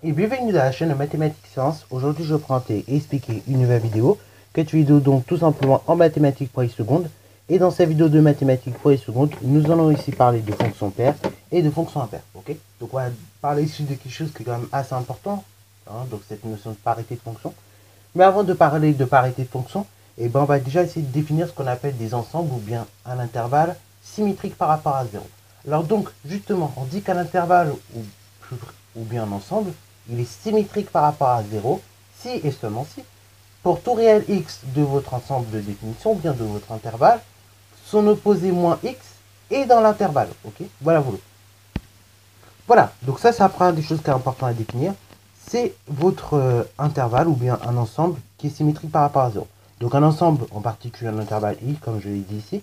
Et bienvenue dans la chaîne de Mathématiques Sciences. Aujourd'hui, je vais présenter et expliquer une nouvelle vidéo. Cette vidéo donc tout simplement en mathématiques pour les secondes. Et dans cette vidéo de mathématiques pour les secondes, nous allons ici parler de fonctions paires et de fonctions impaires. Ok, donc on va parler ici de quelque chose qui est quand même assez important. Donc cette notion de parité de fonction. Mais avant de parler de parité de fonction, on va déjà essayer de définir ce qu'on appelle des ensembles ou bien un intervalle symétrique par rapport à 0. Alors donc, justement, on dit qu'un intervalle ou bien un ensemble, il est symétrique par rapport à 0, si et seulement si, pour tout réel x de votre ensemble de définition, ou bien de votre intervalle, son opposé moins x est dans l'intervalle. Ok, voilà. Donc ça prend des choses qui sont importantes à définir. C'est votre intervalle ou bien un ensemble qui est symétrique par rapport à 0. Donc un ensemble, en particulier un intervalle i, comme je l'ai dit ici,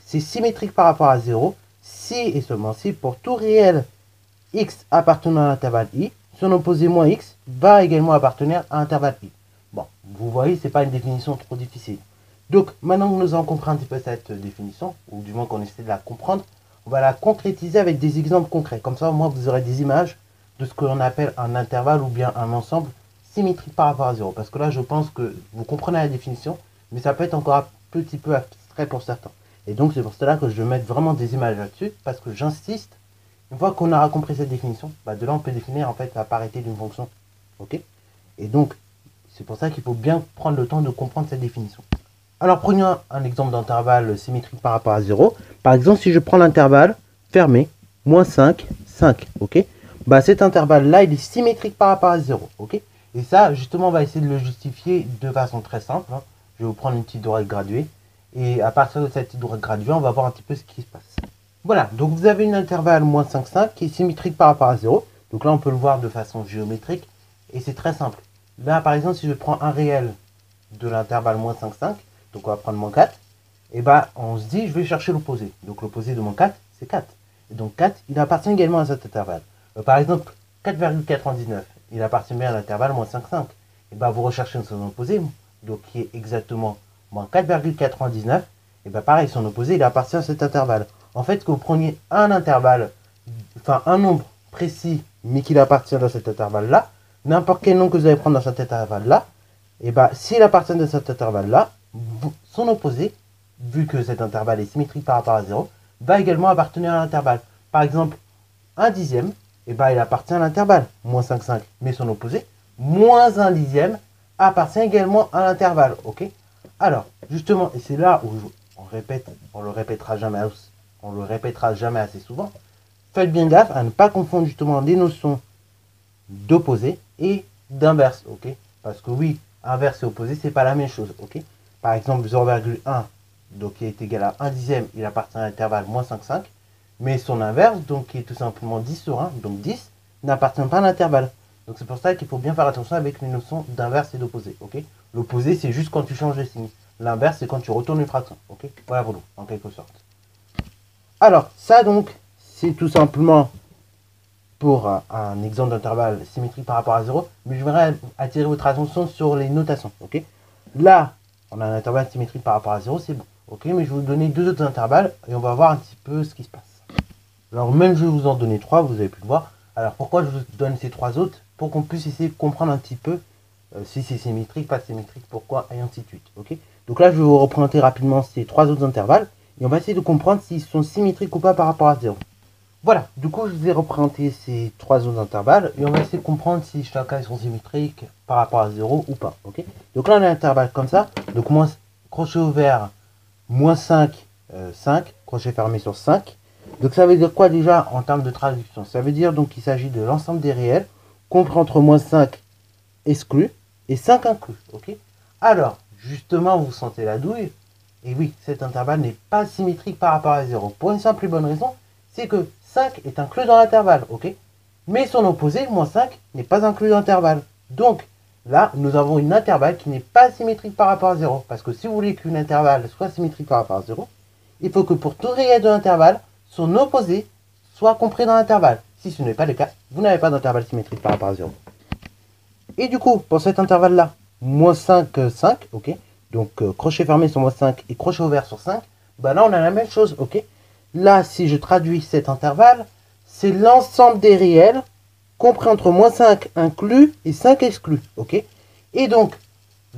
c'est symétrique par rapport à 0, si et seulement si, pour tout réel x appartenant à l'intervalle i, son opposé moins x va également appartenir à l'intervalle i. Bon, vous voyez, ce n'est pas une définition trop difficile. Donc, maintenant que nous avons compris un petit peu cette définition, ou du moins qu'on essaie de la comprendre, on va la concrétiser avec des exemples concrets. Comme ça, au moins, vous aurez des images de ce que l'on appelle un intervalle ou bien un ensemble symétrique par rapport à 0. Parce que là, je pense que vous comprenez la définition, mais ça peut être encore un petit peu abstrait pour certains. Et donc, c'est pour cela que je vais mettre vraiment des images là-dessus, parce que j'insiste, une fois qu'on aura compris cette définition, de là, on peut définir en fait la parité d'une fonction. Ok? Et donc, c'est pour ça qu'il faut bien prendre le temps de comprendre cette définition. Alors, prenons un exemple d'intervalle symétrique par rapport à 0. Par exemple, si je prends l'intervalle fermé, moins 5, 5, ok? Cet intervalle-là, il est symétrique par rapport à 0, ok? Et ça, justement, on va essayer de le justifier de façon très simple. Je vais vous prendre une petite droite graduée. Et à partir de cette petite droite graduée, on va voir un petit peu ce qui se passe. Voilà, donc vous avez une intervalle moins 5, 5 qui est symétrique par rapport à 0. Donc là, on peut le voir de façon géométrique. Et c'est très simple. Là, par exemple, si je prends un réel de l'intervalle moins 5, 5, donc on va prendre moins 4, et on se dit, je vais chercher l'opposé. Donc l'opposé de moins 4, c'est 4. Et donc 4, il appartient également à cet intervalle. Par exemple, 4,99, il appartient bien à l'intervalle moins 5, 5. Et vous recherchez son opposé, donc qui est exactement moins 4,99. Et pareil, son opposé, il appartient à cet intervalle. En fait, que vous preniez un intervalle, enfin un nombre précis, mais qu'il appartient dans cet intervalle-là, n'importe quel nombre que vous allez prendre dans cet intervalle-là, s'il appartient dans cet intervalle-là, son opposé, vu que cet intervalle est symétrique par rapport à 0, va également appartenir à l'intervalle. Par exemple, un dixième, il appartient à l'intervalle, moins 5, 5, mais son opposé, moins un dixième, appartient également à l'intervalle, ok? Alors, justement, et c'est là où on le répétera jamais assez souvent, faites bien gaffe à ne pas confondre justement les notions d'opposé et d'inverse, ok? Parce que oui, inverse et opposé, c'est pas la même chose, ok? Par exemple, 0,1, donc qui est égal à 1 dixième, il appartient à l'intervalle moins 5, 5, mais son inverse, donc qui est tout simplement 10 sur 1, donc 10, n'appartient pas à l'intervalle. Donc c'est pour ça qu'il faut bien faire attention avec les notions d'inverse et d'opposé, ok? L'opposé, c'est juste quand tu changes de signe. L'inverse, c'est quand tu retournes une fraction, ok? Voilà, en quelque sorte. Alors, ça donc, c'est tout simplement pour un exemple d'intervalle symétrique par rapport à 0, mais je voudrais attirer votre attention sur les notations, ok? Là, on a un intervalle symétrique par rapport à 0, c'est bon, ok? Mais je vais vous donner deux autres intervalles et on va voir un petit peu ce qui se passe. Alors, même je vais vous en donner trois, vous avez pu le voir. Alors, pourquoi je vous donne ces trois autres? Pour qu'on puisse essayer de comprendre un petit peu si c'est symétrique, pas symétrique, pourquoi, et ainsi de suite, ok? Donc là, je vais vous représenter rapidement ces trois autres intervalles et on va essayer de comprendre s'ils sont symétriques ou pas par rapport à 0. Voilà, du coup, je vous ai représenté ces trois autres intervalles et on va essayer de comprendre si chacun ils sont symétriques par rapport à 0 ou pas, ok? Donc là, on a un intervalle comme ça, donc moins, crochet ouvert, moins 5, 5, crochet fermé sur 5. Donc ça veut dire quoi déjà en termes de traduction? Ça veut dire donc qu'il s'agit de l'ensemble des réels compris entre moins 5 exclus et 5 inclus, ok? Alors, justement, vous sentez la douille. Et oui, cet intervalle n'est pas symétrique par rapport à 0. Pour une simple et bonne raison, c'est que 5 est inclus dans l'intervalle, ok? Mais son opposé, moins 5, n'est pas inclus dans l'intervalle. Donc, là, nous avons une intervalle qui n'est pas symétrique par rapport à 0. Parce que si vous voulez qu'une intervalle soit symétrique par rapport à 0, il faut que pour tout réel de l'intervalle, son opposé soit compris dans l'intervalle. Si ce n'est pas le cas, vous n'avez pas d'intervalle symétrique par rapport à 0. Et du coup, pour cet intervalle-là, moins 5, 5, ok? Donc, crochet fermé sur moins 5 et crochet ouvert sur 5, là, on a la même chose, ok? Là, si je traduis cet intervalle, c'est l'ensemble des réels compris entre moins 5 inclus et 5 exclus. Ok. Et donc,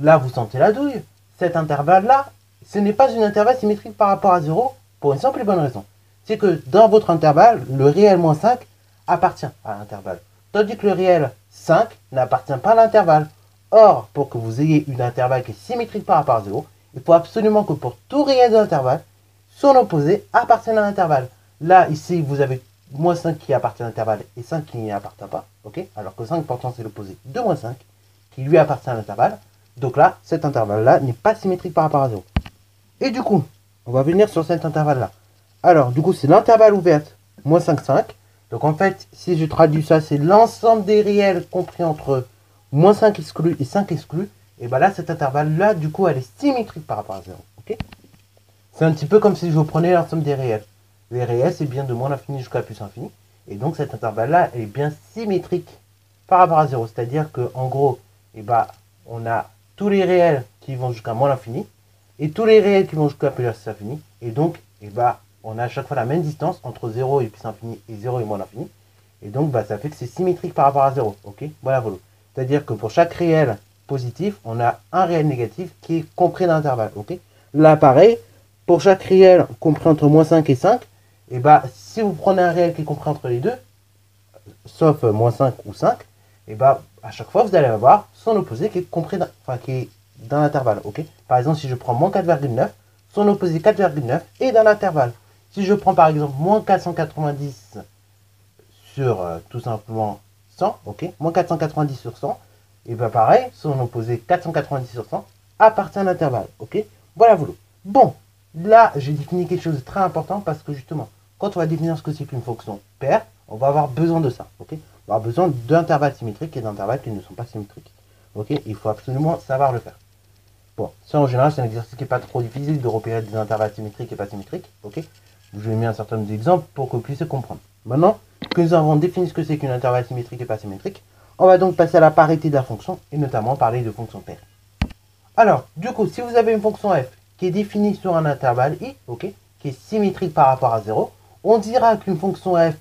là, vous sentez la douille. Cet intervalle-là, ce n'est pas un intervalle symétrique par rapport à 0 pour une simple et bonne raison. C'est que dans votre intervalle, le réel moins 5 appartient à l'intervalle. Tandis que le réel 5 n'appartient pas à l'intervalle. Or, pour que vous ayez une intervalle qui est symétrique par rapport à 0, il faut absolument que pour tout réel de l'intervalle, son opposé appartienne à l'intervalle. Là, ici, vous avez moins 5 qui appartient à l'intervalle et 5 qui n'y appartient pas. Okay, alors que 5 pourtant c'est l'opposé de moins 5 qui lui appartient à l'intervalle. Donc là, cet intervalle-là n'est pas symétrique par rapport à 0. Et du coup, on va venir sur cet intervalle-là. Alors, du coup, c'est l'intervalle ouverte, moins 5, 5. Donc en fait, si je traduis ça, c'est l'ensemble des réels compris entre moins 5 exclus et 5 exclus. Et bien là, cet intervalle-là, du coup, elle est symétrique par rapport à 0. Okay, c'est un petit peu comme si je prenais l'ensemble des réels. Les réels, c'est bien de moins l'infini jusqu'à plus infini. Et donc cet intervalle-là est bien symétrique par rapport à 0. C'est-à-dire qu'en gros, on a tous les réels qui vont jusqu'à moins l'infini et tous les réels qui vont jusqu'à plus l'infini. Et donc, on a à chaque fois la même distance entre 0 et plus infini et 0 et moins l'infini. Et donc, ça fait que c'est symétrique par rapport à 0. Okay, voilà. C'est-à-dire que pour chaque réel positif, on a un réel négatif qui est compris dans l'intervalle. Okay, là, pareil, pour chaque réel compris entre moins 5 et 5, et si vous prenez un réel qui est compris entre les deux, sauf moins 5 ou 5, à chaque fois vous allez avoir son opposé qui est compris qui est dans l'intervalle. Okay, par exemple, si je prends moins 4,9, son opposé 4,9 est dans l'intervalle. Si je prends par exemple moins 490 sur tout simplement 100, ok, moins 490 sur 100, et pareil, son opposé 490 sur 100 appartient à l'intervalle. Ok, voilà. Bon, là j'ai défini quelque chose de très important parce que justement, quand on va définir ce que c'est qu'une fonction paire, on va avoir besoin de ça. Okay, on va avoir besoin d'intervalles symétriques et d'intervalles qui ne sont pas symétriques. Ok, il faut absolument savoir le faire. Bon, ça en général, c'est un exercice qui n'est pas trop difficile de repérer des intervalles symétriques et pas symétriques. Ok, je vais mettre un certain nombre d'exemples pour que vous puissiez comprendre. Maintenant que nous avons défini ce que c'est qu'une intervalle symétrique et pas symétrique, on va donc passer à la parité de la fonction et notamment parler de fonction paire. Alors, du coup, si vous avez une fonction f qui est définie sur un intervalle i, ok, qui est symétrique par rapport à 0, on dira qu'une fonction f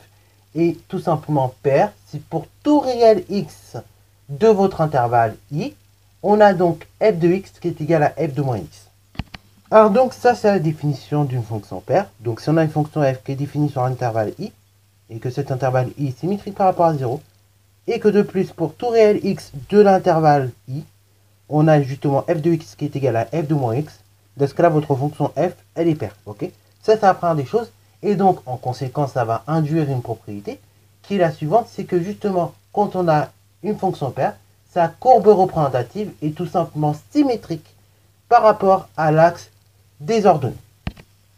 est tout simplement paire si pour tout réel x de votre intervalle i, on a donc f de x qui est égal à f de moins x. Alors donc ça c'est la définition d'une fonction paire. Donc si on a une fonction f qui est définie sur un intervalle i, et que cet intervalle i est symétrique par rapport à 0, et que de plus pour tout réel x de l'intervalle i, on a justement f de x qui est égal à f de moins x, dans ce cas-là votre fonction f, elle est paire. Okay, ça apprend des choses, et donc en conséquence ça va induire une propriété, qui est la suivante, c'est que justement quand on a une fonction paire, sa courbe représentative est tout simplement symétrique par rapport à l'axe des ordonnées.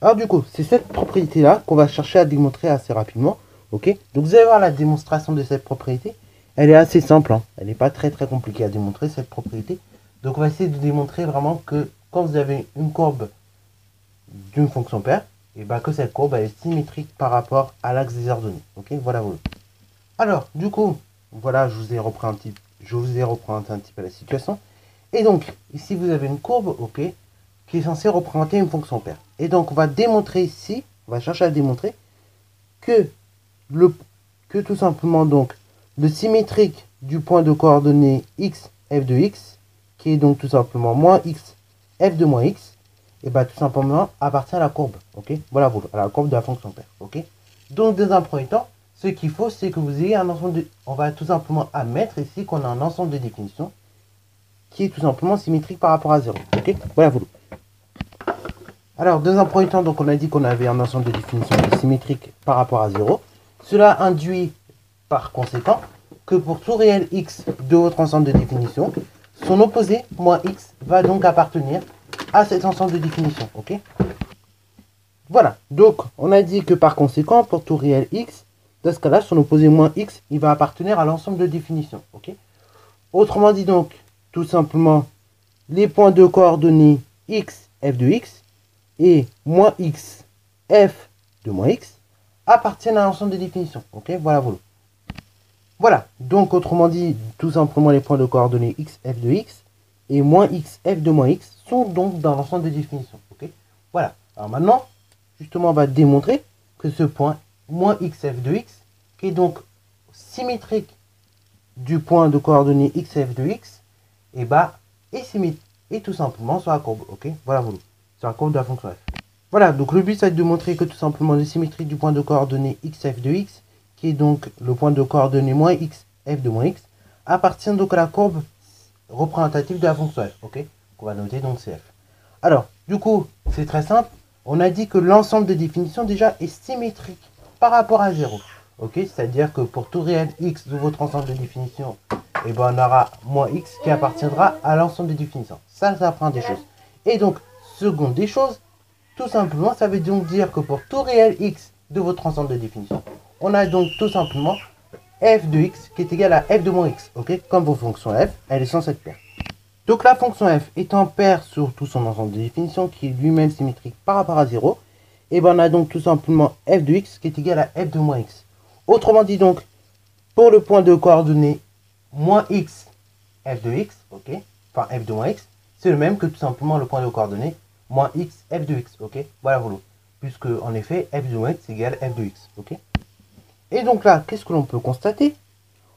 Alors du coup, c'est cette propriété-là qu'on va chercher à démontrer assez rapidement. Ok, donc vous allez voir la démonstration de cette propriété. Elle est assez simple, hein. Elle n'est pas très compliquée à démontrer cette propriété. Donc on va essayer de démontrer vraiment que quand vous avez une courbe d'une fonction paire, et que cette courbe elle est symétrique par rapport à l'axe des ordonnées. Ok, voilà. Alors du coup, voilà, je vous ai représenté un petit peu la situation. Et donc, ici, vous avez une courbe, ok, qui est censée représenter une fonction paire. Et donc, on va démontrer ici, on va chercher à démontrer que tout simplement, donc, le symétrique du point de coordonnées x, f de x, qui est donc tout simplement moins x, f de moins x, et tout simplement appartient à la courbe, ok, voilà, à la courbe de la fonction paire, ok. Donc, dans un premier temps, ce qu'il faut, c'est que vous ayez un ensemble de... On va tout simplement admettre ici qu'on a un ensemble de définitions qui est tout simplement symétrique par rapport à 0. Ok, voilà. Alors, dans un premier temps, donc on a dit qu'on avait un ensemble de définitions qui est symétrique par rapport à 0. Cela induit par conséquent que pour tout réel x de votre ensemble de définitions, son opposé, moins x, va donc appartenir à cet ensemble de définitions. Ok, voilà. Donc, on a dit que par conséquent, pour tout réel x, dans ce cas-là, son opposé moins x, il va appartenir à l'ensemble de définitions. Ok, autrement dit donc, tout simplement, les points de coordonnées x, f de x, et moins x, f de moins x, appartiennent à l'ensemble des définitions. Ok, voilà. Voilà, donc autrement dit, tout simplement, les points de coordonnées x, f de x, et moins x, f de moins x, sont donc dans l'ensemble des définitions. Ok, voilà. Alors maintenant, justement, on va démontrer que ce point, moins x, f de x, qui est donc symétrique du point de coordonnées x f de x, et bah est symétrique et tout simplement sur la courbe, ok. Voilà, sur la courbe de la fonction f. Voilà, donc le but c'est de montrer que tout simplement le symétrique du point de coordonnées x f de x, qui est donc le point de coordonnées moins x f de moins x, appartient donc à la courbe représentative de la fonction f, ok. On va noter donc cf. Alors, du coup, c'est très simple. On a dit que l'ensemble de définitions déjà est symétrique par rapport à 0. Ok, c'est-à-dire que pour tout réel x de votre ensemble de définitions, et ben on aura moins x qui appartiendra à l'ensemble des définitions. Ça apprend des choses. Et donc, seconde des choses, tout simplement, ça veut donc dire que pour tout réel x de votre ensemble de définitions, on a donc tout simplement f de x qui est égal à f de moins x. Ok, comme vos fonctions f, elle est censée être paire. Donc la fonction f étant paire sur tout son ensemble de définitions, qui est lui-même symétrique par rapport à 0, et ben on a donc tout simplement f de x qui est égal à f de moins x. Autrement dit donc, pour le point de coordonnées moins x, f de x, ok, enfin f de moins x, c'est le même que tout simplement le point de coordonnées moins x, f de x, ok, voilà, puisque en effet, f de moins x égale f de x, ok. Et donc là, qu'est-ce que l'on peut constater?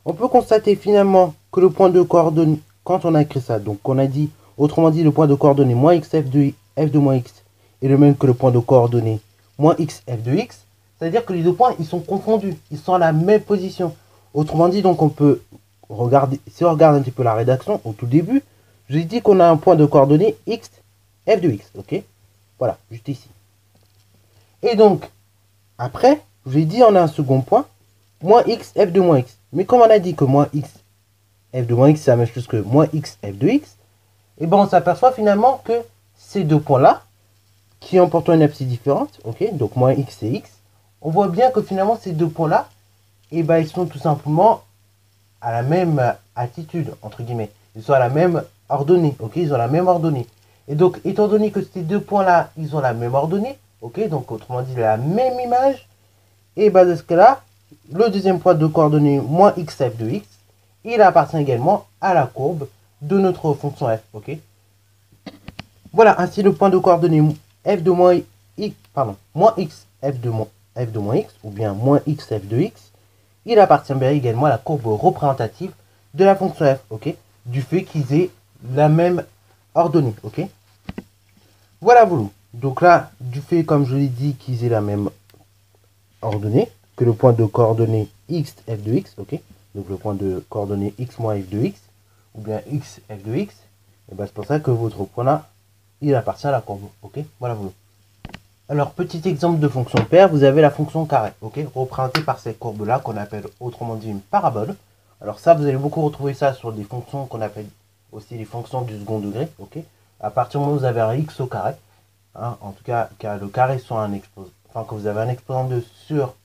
On peut constater finalement que le point de coordonnées, quand on a écrit ça, donc on a dit, autrement dit, le point de coordonnées moins x, f de moins x est le même que le point de coordonnées moins x, f de x, c'est-à-dire que les deux points, ils sont confondus, ils sont à la même position. Autrement dit, donc on peut regarder, si on regarde un petit peu la rédaction, au tout début, je vous ai dit qu'on a un point de coordonnées x, f de x, ok. Voilà, juste ici. Et donc, après, je vous ai dit, on a un second point, moins x, f de moins x. Mais comme on a dit que moins x, f de moins x, c'est la même chose que moins x, f de x, et ben on s'aperçoit finalement que ces deux points-là, qui emportent une abscisse différente, ok, donc moins x et x, on voit bien que finalement ces deux points-là, et ben ils sont tout simplement à la même attitude, entre guillemets. Ils sont à la même ordonnée, ok, ils ont la même ordonnée. Et donc, étant donné que ces deux points-là, ils ont la même ordonnée, ok, donc autrement dit, la même image, et ben de ce cas-là, le deuxième point de coordonnées moins x f de x, il appartient également à la courbe de notre fonction f, ok. Voilà, ainsi le point de coordonnées f de moins x, moins x f de moins x, ou bien moins x f de x, il appartient bien également à la courbe représentative de la fonction f, ok, du fait qu'ils aient la même ordonnée, ok. Voilà, donc là, du fait, comme je l'ai dit, qu'ils aient la même ordonnée, que le point de coordonnées x f de x, ok, donc le point de coordonnées x moins f de x, ou bien x f de x, et ben c'est pour ça que votre point là, il appartient à la courbe, ok, voilà. Alors, petit exemple de fonction paire, vous avez la fonction carré, ok, représentée par cette courbe là, qu'on appelle autrement dit une parabole. Alors ça, vous allez beaucoup retrouver ça sur des fonctions qu'on appelle aussi les fonctions du second degré, ok. À partir du moment où vous avez un x au carré, hein, en tout cas, le carré soit un exposant, enfin que vous avez un exposant de sur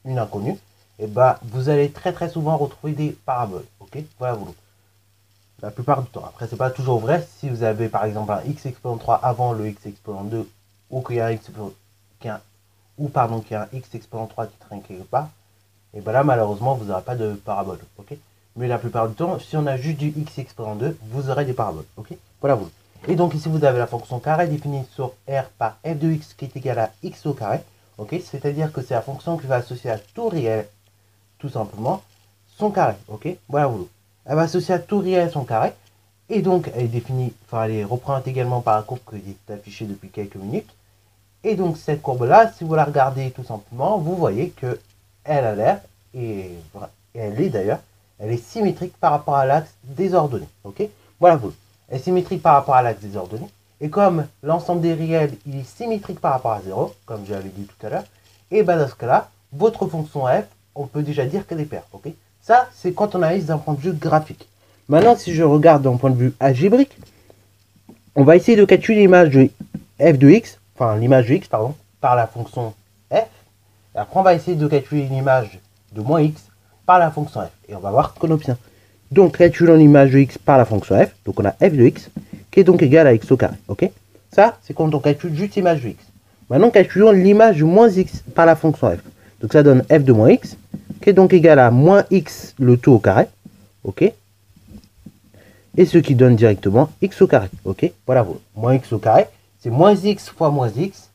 une inconnue, et bah vous allez très souvent retrouver des paraboles, ok, voilà. La plupart du temps. Après, c'est pas toujours vrai. Si vous avez par exemple un x exposant 3 avant le x exposant 2, ou qu'il y a un x exposant 3 qui traîne quelque part, et ben là malheureusement vous n'aurez pas de parabole, ok. Mais la plupart du temps, si on a juste du x exposant 2, vous aurez des paraboles, ok. Voilà. Et donc ici vous avez la fonction carré définie sur R par f de x qui est égal à x au carré, ok. C'est-à-dire que c'est la fonction qui va associer à tout réel, tout simplement, son carré, ok. Voilà. Elle va associer à tout réel son carré, et donc elle est définie, enfin elle est représentée également par la courbe qui est affichée depuis quelques minutes. Et donc cette courbe là, si vous la regardez tout simplement, vous voyez que elle a l'air, et elle est d'ailleurs, elle est symétrique par rapport à l'axe des ordonnées, ok. Voilà, elle est symétrique par rapport à l'axe des ordonnées, et comme l'ensemble des réels il est symétrique par rapport à 0, comme je l'avais dit tout à l'heure, et ben dans ce cas là, votre fonction f, on peut déjà dire qu'elle est paire, ok. Ça, c'est quand on analyse d'un point de vue graphique. Maintenant, si je regarde d'un point de vue algébrique, on va essayer de calculer l'image de f de x, enfin l'image de x, pardon, par la fonction f. Et après, on va essayer de calculer l'image de moins x par la fonction f. Et on va voir ce qu'on obtient. Donc, calculons l'image de x par la fonction f. Donc, on a f de x qui est donc égal à x au carré. Ok. Ça, c'est quand on calcule juste l'image de x. Maintenant, calculons l'image de moins x par la fonction f. Donc, ça donne f de moins x qui est donc égal à moins x le tout au carré, ok, et ce qui donne directement x au carré, ok, voilà, moins x au carré, c'est moins x fois moins x,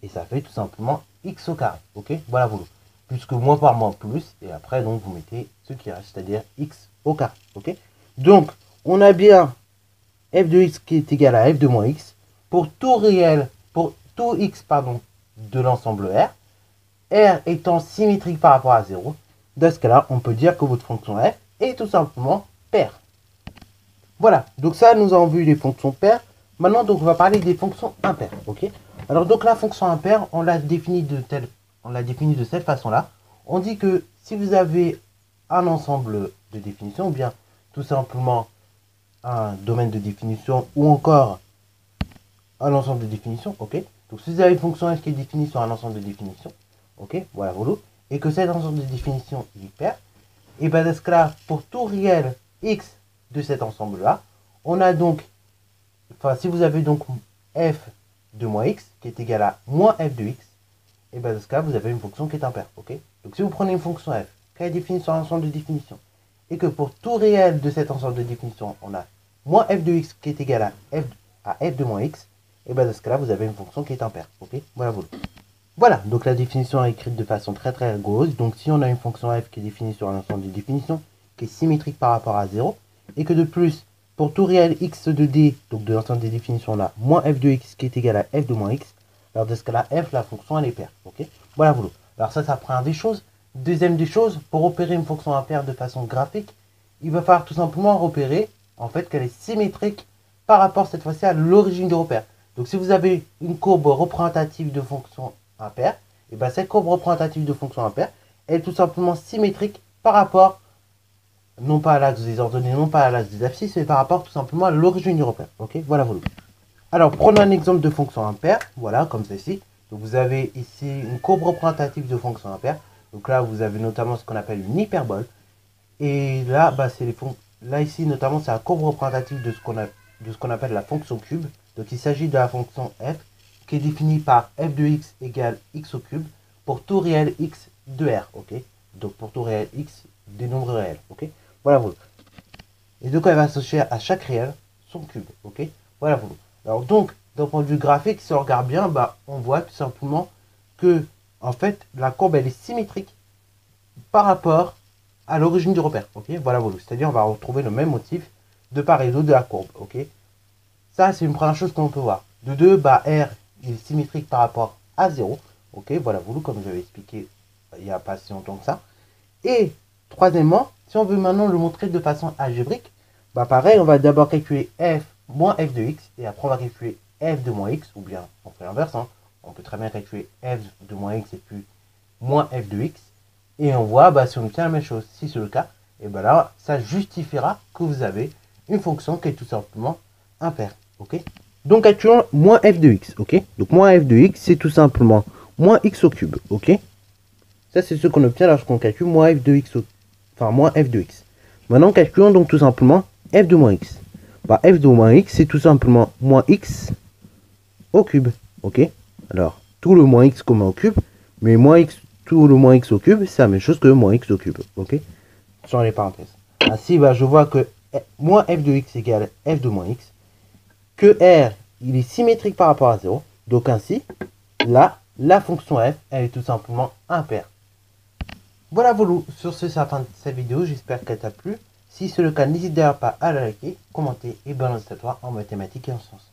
et ça fait tout simplement x au carré, ok, voilà, plus que moins par moins plus, et après donc vous mettez ce qui reste, c'est-à-dire x au carré, ok. Donc on a bien f de x qui est égal à f de moins x pour tout réel, pour tout x pardon, de l'ensemble R étant symétrique par rapport à 0. Dans ce cas-là, on peut dire que votre fonction f est tout simplement paire. Voilà, donc ça, nous avons vu les fonctions paires. Maintenant, donc, on va parler des fonctions impaires, ok. Alors, donc, la fonction impaire, on l'a définie de cette façon-là. On dit que si vous avez un ensemble de définitions, ou bien tout simplement un domaine de définition, ou encore un ensemble de définitions, ok. Donc, si vous avez une fonction f qui est définie sur un ensemble de définitions, ok, voilà, voilà, et que cet ensemble de définitions est paire, et bien dans ce cas-là, pour tout réel x de cet ensemble-là, on a donc, enfin, si vous avez donc f de moins x qui est égal à moins f de x, et bien dans ce cas, vous avez une fonction qui est impaire, ok. Donc si vous prenez une fonction f qui est définie sur un ensemble de définition, et que pour tout réel de cet ensemble de définition, on a moins f de x qui est égal à f de moins x, et bien dans ce cas-là, vous avez une fonction qui est impaire, ok. Voilà, voilà. Voilà, donc la définition est écrite de façon très rigoureuse. Donc si on a une fonction f qui est définie sur un ensemble de définitions, qui est symétrique par rapport à 0, et que de plus, pour tout réel x de d, donc de l'ensemble des définitions, on a moins f de x qui est égal à f de moins x, alors dans ce cas-là, f, la fonction, elle est paire. Ok. Voilà, voilà. Alors ça prend des choses. Deuxième des choses, pour opérer une fonction impaire de façon graphique, il va falloir tout simplement repérer, en fait, qu'elle est symétrique par rapport, cette fois-ci, à l'origine du repère. Donc si vous avez une courbe représentative de fonction impaire, et bien cette courbe représentative de fonction impaire est tout simplement symétrique par rapport, non pas à l'axe des ordonnées, non pas à l'axe des abscisses, mais par rapport tout simplement à l'origine du repère. Ok, voilà, voilà. Alors prenons un exemple de fonction impaire, voilà, comme ceci. Donc vous avez ici une courbe représentative de fonction impaire. Donc là, vous avez notamment ce qu'on appelle une hyperbole. Et là, bah, c'est là ici, notamment, c'est la courbe représentative de ce qu'on appelle la fonction cube. Donc il s'agit de la fonction f qui est définie par f de x égale x au cube pour tout réel x de R, ok. Donc pour tout réel x des nombres réels, ok. Voilà, voilà. Et donc elle va associer à chaque réel son cube, ok. Voilà, voilà. Alors donc, d'un point de vue graphique, si on regarde bien, bah, on voit tout simplement que, en fait, la courbe, elle est symétrique par rapport à l'origine du repère, ok. Voilà, voilà. C'est-à-dire, on va retrouver le même motif de part et d'autre de la courbe, ok. Ça, c'est une première chose qu'on peut voir. De deux, bah, R il est symétrique par rapport à 0. Ok, voilà, vous, comme j'avais expliqué il n'y a pas si longtemps que ça. Et troisièmement, si on veut maintenant le montrer de façon algébrique, bah pareil, on va d'abord calculer f moins f de x, et après on va calculer f de moins x, ou bien on fait l'inverse, hein. On peut très bien calculer f de moins x et puis moins f de x, et on voit bah, si on obtient la même chose. Si c'est le cas, et ben là, ça justifiera que vous avez une fonction qui est tout simplement impaire. Ok. Donc actuellement, moins f de x, ok. Donc moins f de x, c'est tout simplement moins x au cube, ok. Ça, c'est ce qu'on obtient lorsqu'on calcule moins f de x, enfin moins f de x. Maintenant, calculons donc tout simplement f de moins x. Bah, f de moins x, c'est tout simplement moins x au cube, ok. Alors, tout le moins x qu'on met au cube, mais moins x, tout le moins x au cube, c'est la même chose que moins x au cube, ok. Sur les parenthèses. Ainsi, bah, je vois que moins f de x égale f de moins x, que R, il est symétrique par rapport à 0. Donc ainsi, là, la fonction f, elle est tout simplement impaire. Voilà, voilà, sur ce, c'est la fin de cette vidéo. J'espère qu'elle t'a plu. Si c'est le cas, n'hésite d'ailleurs pas à la liker, commenter et balancer toi en mathématiques et en sciences.